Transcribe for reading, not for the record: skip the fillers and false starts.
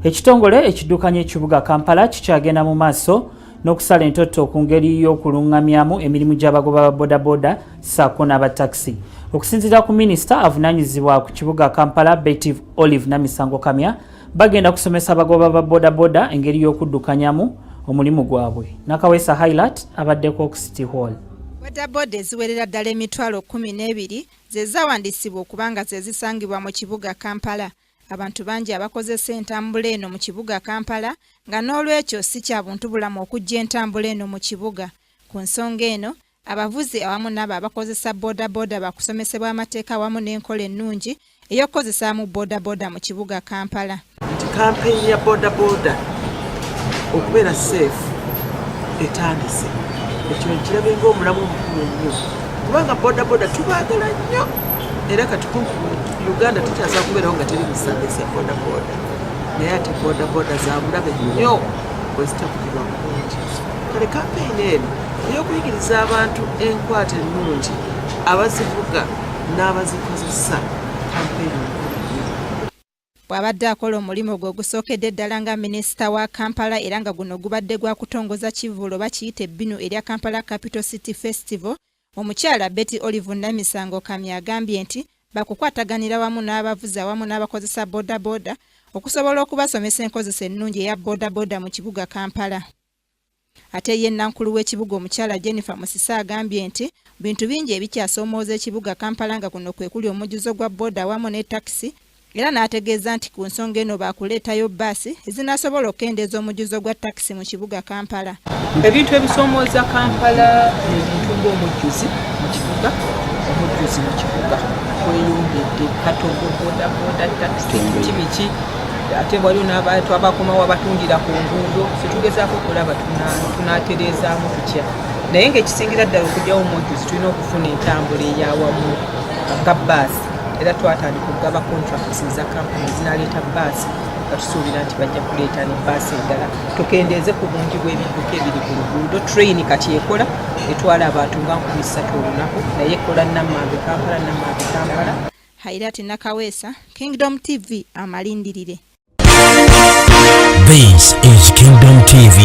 Ekitongole ekiddukanya ekibuga Kampala kikyagenda mu maaso n'okusala entoto ku ngeri y'okulungamyamu emirimu gy'abagoba ba Boda Boda ssaako n'aba Takisi. Okusinziira ku Minisita avunaanyizibwa ku kibuga Kampala Beti Olive Namisango Kamya, bagenda kusomesa abagoba ba Boda Boda engeri y'okuddukanyamu omulimu gwabwe. Nakawesa highlight abaddeko ku City Hall. Bodaboda eziwerera ddala emitwalo 12 ze zawandiisibwa okubanga ze zisangibwa mu kibuga Kampala. Abantu bangi abakozesa entambula eno mu kibuga Kampala nga n'olwekyo si kya buntu bulamu okujja entambula eno mu kibuga. Ku nsonga eno, abavuzi awamu n'abo abakozesa bodaboda bakusomesebwa amateeka awamu n'enkola ennungi ey'okukozesaamu bodaboda mu kibuga Kampala. Kampeyini ya bodaboda okubeera safe etandise. Ekyo nkirabye ng'omulamu omukulu ennyo kubanga bodaboda tubaagala nnyo era katukumpu Uganda tukyaza kubeerawo nga teri musambisa bodaboda naye ate bodaboda za bulabe nnyo bwezitakubirwa bulungi. Kale kampeyini eno ey'okuyigiriza abantu enkwata ennungi abazivuga n'abazikozesa kampeyini. Bw'abadde akola omulimu gwe ogusookedde ddala nga Minisita wa Kampala era nga guno gubadde gwa kutongoza kivvuulo bakiyita ebbinu erya Kampala Capital City Festival, omukyala Beti Olive Namisango Kamya agambye nti bakukwataganira wamu n'abavuzi awamu n'abakozesa bodaboda okusobola okubasomesa enkozesa ennungi eya bodaboda mu kibuga Kampala. Ate ye nankulu w'ekibuga omukyala Jennifer Musisa agambye nti bintu bingi ebikyasoomooza ekibuga Kampala nga kuno kwe kuli omujjuzo gwa boda awamu ne Takisi, era n'ategeeza nti ku nsonga eno baakuleetayo bbaasi ezinasobola okukendeeza omujjuzo gwa Takisi mu kibuga Kampala. Ebintu ebisoomooza Kampala ebintu ng'omujjuzi mu kibuga, omujjuzi mu kibuga kweyongedde katogo bodaboda Takisi kibiki ate waliwo n'abantu abakomawo abatundira ku nguudo situgezaako okulaba tunaatereezaamu tutya naye ng'ekisingira ddala okugyawo omujjuzi tulina okufuna entambula ey'awamu nga bbaasi era twatandika okugaba contracts za kampuni ezinaleeta bbaasi nga tusuubira nti bajja kuleeta ne bbaasi endala tukendeeze ku bungi bw'ebidduka ebiri ku luguudo. Train kati ekola etwala abantu nga 3 olunaku naye ekola Nammambe Kampala Nammambe Kampala. Hairati Nakawesa, Kingdom TV amalindirire. This is Kingdom TV.